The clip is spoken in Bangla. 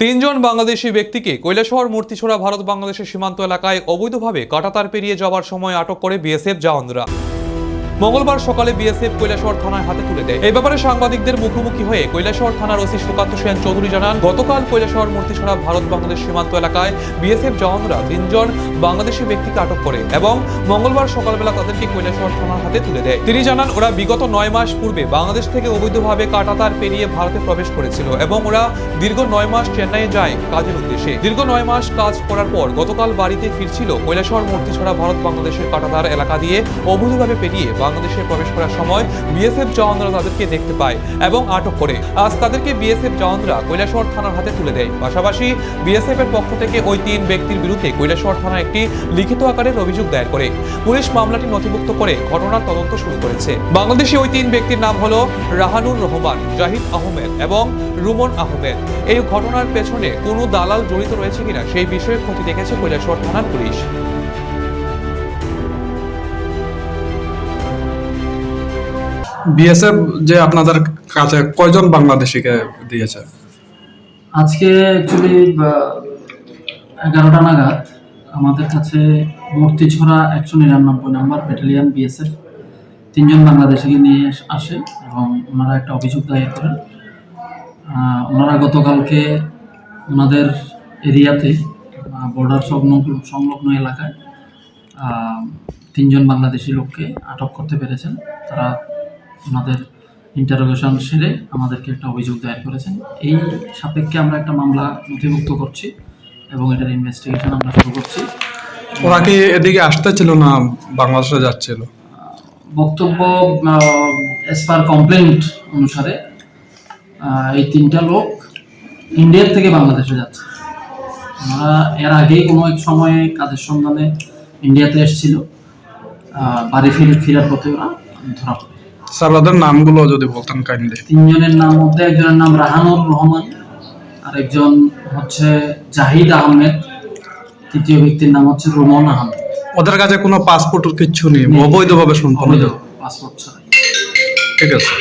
তিনজন বাংলাদেশি ব্যক্তিকে কৈলাসহর মূর্তিছড়া ভারত বাংলাদেশের সীমান্ত এলাকায় অবৈধভাবে কাঁটাতার পেরিয়ে যাওয়ার সময় আটক করে বিএসএফ জওয়ানরা। মঙ্গলবার সকালে বিএসএফ কৈলাসহর থানায় হাতে তুলে দেয়। এই ব্যাপারে সাংবাদিকদের মুখোমুখি হয়ে কৈলাসহর থানার ওসি সুকান্ত সেন চৌধুরী জানান, গতকাল কৈলাসহর মূর্তিছড়া ভারত বাংলাদেশ সীমান্ত এলাকায় বিএসএফ জওয়ানরা তিনজন বাংলাদেশি ব্যক্তিকে আটক করে এবং মঙ্গলবার সকালবেলা তাদেরকে কৈলাসহর থানার হাতে তুলে দেয়। তিনি জানান, ওরা বিগত 9 মাস পূর্বে বাংলাদেশ থেকে অবৈধভাবে কাঁটাতার পেরিয়ে ভারতে প্রবেশ করেছিল এবং ওরা দীর্ঘ 9 মাস চেন্নাইয়ে যায় কাজের উদ্দেশ্যে। দীর্ঘ 9 মাস কাজ করার পর গতকাল বাড়িতে ফিরছিল। কৈলাসহর মূর্তিছড়া ভারত বাংলাদেশের কাঁটাতার এলাকা দিয়ে অবৈধভাবে পেরিয়ে বাংলাদেশে প্রবেশ করার সময় বিএসএফ জওয়ানরা তাদেরকে দেখতে পায় এবং আটক করে। আজ তাদেরকে বিএসএফ জওয়ানরা কৈলাসহর থানার হাতে তুলে দেয়। পাশাপাশি বিএসএফ এর পক্ষ থেকে ওই 3 ব্যক্তির বিরুদ্ধে কৈলাসহর থানায় একটি লিখিত আকারের অভিযোগ দায়ের করে পুলিশ মামলাটি নথিভুক্ত করে ঘটনার তদন্ত শুরু করেছে। বাংলাদেশি ওই 3 ব্যক্তির নাম হলো রাহানুর রহমান, জাহিদ আহমেদ এবং রুমন আহমেদ। এই ঘটনার পেছনে কোনো দালাল জড়িত রয়েছে কিনা সেই বিষয়ে খতিয়ে দেখেছে কৈলাসহর থানার পুলিশ। বিএসএফ যে আপনাদের কাছে কয়জন বাংলাদেশিকে দিয়েছে? আজকে অ্যাকচুয়ালি 11টা নাগাদ আমাদের কাছে মূর্তিছড়া 199 নম্বর ব্যাটালিয়ন বিএসএফ 3 জন বাংলাদেশিকে নিয়ে আসে এবং ওনারা একটা অভিযোগ দায়ের করেন। ওনারা গতকালকে ওনাদের এরিয়াতে বর্ডার সংলগ্ন এলাকায় 3 জন বাংলাদেশি লোককে আটক করতে পেরেছেন। তারা ওনাদের ইন্টারোগেশন সেরে আমাদেরকে একটা অভিযোগ দায়ের করেছেন। এই সাপেক্ষে আমরা একটা মামলা নথিভুক্ত করছি এবং এটার ইনভেস্টিগেশন আমরা শুরু করছি। ওরা কি এদিকে আসতে ছিল না বাংলাদেশে যাচ্ছিল? বক্তব্য এস পার কমপ্লেন্ট অনুসারে এই 3টা লোক ইন্ডিয়ার থেকে বাংলাদেশে যাচ্ছে। ওনারা এর আগেই কোনো এক সময়ে কাজের সন্ধানে ইন্ডিয়াতে এসেছিল। বাড়ি ফেরার পথে ওরা ধরা পড়ে। স্যার, ওদের নামগুলো যদি বলতেন কাইন্ডলি। 3 জনের নাম মধ্যে একজনের নাম রাহানুর রহমান, আর একজন হচ্ছে জাহিদ আহমেদ, তৃতীয় ব্যক্তির নাম হচ্ছে রুমন আহমেদ। ওদের কাছে কোনো পাসপোর্ট কিচ্ছু নেই, অবৈধভাবে সম্পন্ন পাসপোর্ট ছাড়াই। ঠিক আছে।